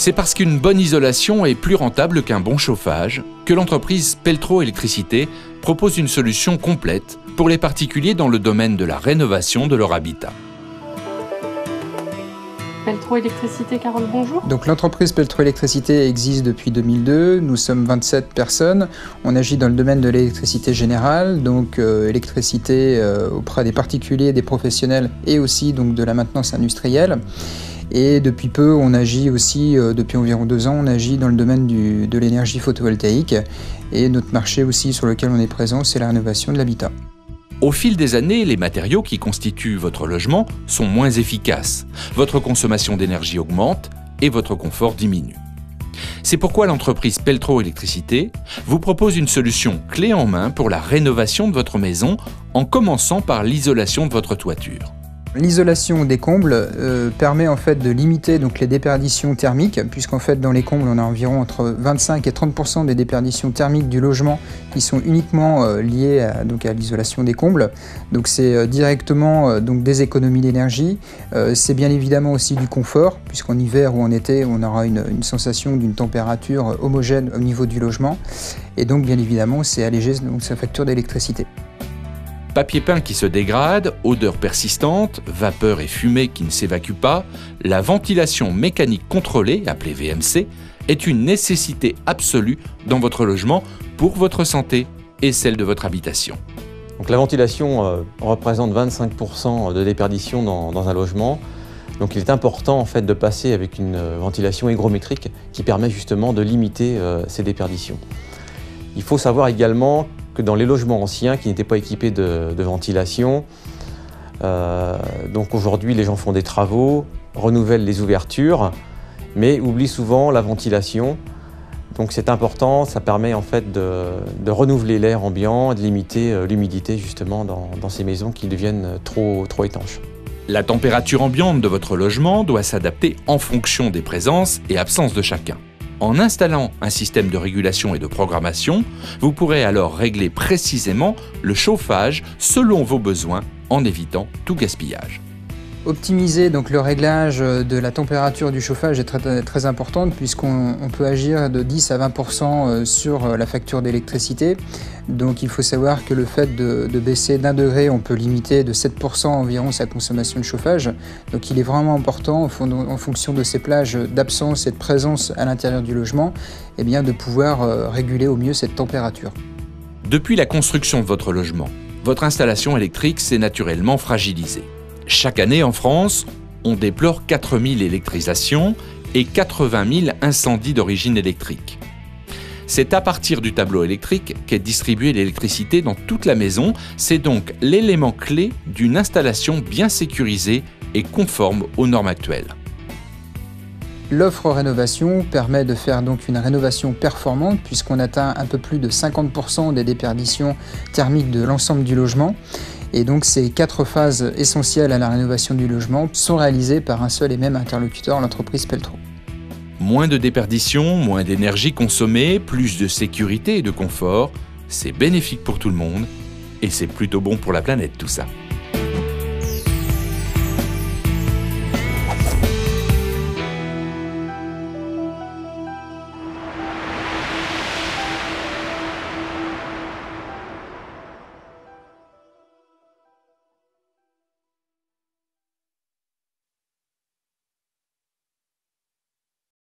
C'est parce qu'une bonne isolation est plus rentable qu'un bon chauffage que l'entreprise Peltro Électricité propose une solution complète pour les particuliers dans le domaine de la rénovation de leur habitat. Peltro Électricité, Carole, bonjour. Donc l'entreprise Peltro Électricité existe depuis 2002, nous sommes 27 personnes, on agit dans le domaine de l'électricité générale, donc électricité auprès des particuliers, des professionnels et aussi donc de la maintenance industrielle. Et depuis peu, on agit aussi, depuis environ 2 ans, on agit dans le domaine de l'énergie photovoltaïque. Et notre marché aussi sur lequel on est présent, c'est la rénovation de l'habitat. Au fil des années, les matériaux qui constituent votre logement sont moins efficaces. Votre consommation d'énergie augmente et votre confort diminue. C'est pourquoi l'entreprise Peltro Électricité vous propose une solution clé en main pour la rénovation de votre maison en commençant par l'isolation de votre toiture. L'isolation des combles permet en fait de limiter donc les déperditions thermiques, puisqu'en fait dans les combles on a environ entre 25 et 30% des déperditions thermiques du logement qui sont uniquement liées à l'isolation des combles. Donc c'est directement des économies d'énergie. C'est bien évidemment aussi du confort, puisqu'en hiver ou en été on aura une sensation d'une température homogène au niveau du logement. Et donc bien évidemment c'est alléger sa facture d'électricité. Papier peint qui se dégrade, odeur persistante, vapeur et fumée qui ne s'évacuent pas, la ventilation mécanique contrôlée, appelée VMC, est une nécessité absolue dans votre logement pour votre santé et celle de votre habitation. Donc la ventilation représente 25% de déperdition dans un logement. Donc il est important en fait de passer avec une ventilation hygrométrique qui permet justement de limiter ces déperditions. Il faut savoir également que dans les logements anciens qui n'étaient pas équipés de ventilation, donc aujourd'hui les gens font des travaux, renouvellent les ouvertures, mais oublient souvent la ventilation. Donc c'est important, ça permet en fait de renouveler l'air ambiant et de limiter l'humidité justement dans ces maisons qui deviennent trop étanches. La température ambiante de votre logement doit s'adapter en fonction des présences et absences de chacun. En installant un système de régulation et de programmation, vous pourrez alors régler précisément le chauffage selon vos besoins en évitant tout gaspillage. Optimiser donc le réglage de la température du chauffage est très importante, puisqu'on peut agir de 10 à 20% sur la facture d'électricité. Donc il faut savoir que le fait de baisser d'1 degré, on peut limiter de 7% environ sa consommation de chauffage. Donc il est vraiment important, en fonction de ces plages d'absence et de présence à l'intérieur du logement, de pouvoir réguler au mieux cette température. Depuis la construction de votre logement, votre installation électrique s'est naturellement fragilisée. Chaque année en France, on déplore 4000 électrisations et 80 000 incendies d'origine électrique. C'est à partir du tableau électrique qu'est distribuée l'électricité dans toute la maison. C'est donc l'élément clé d'une installation bien sécurisée et conforme aux normes actuelles. L'offre rénovation permet de faire donc une rénovation performante, puisqu'on atteint un peu plus de 50% des déperditions thermiques de l'ensemble du logement. Et donc ces 4 phases essentielles à la rénovation du logement sont réalisées par un seul et même interlocuteur, l'entreprise Peltro. Moins de déperdition, moins d'énergie consommée, plus de sécurité et de confort, c'est bénéfique pour tout le monde et c'est plutôt bon pour la planète tout ça.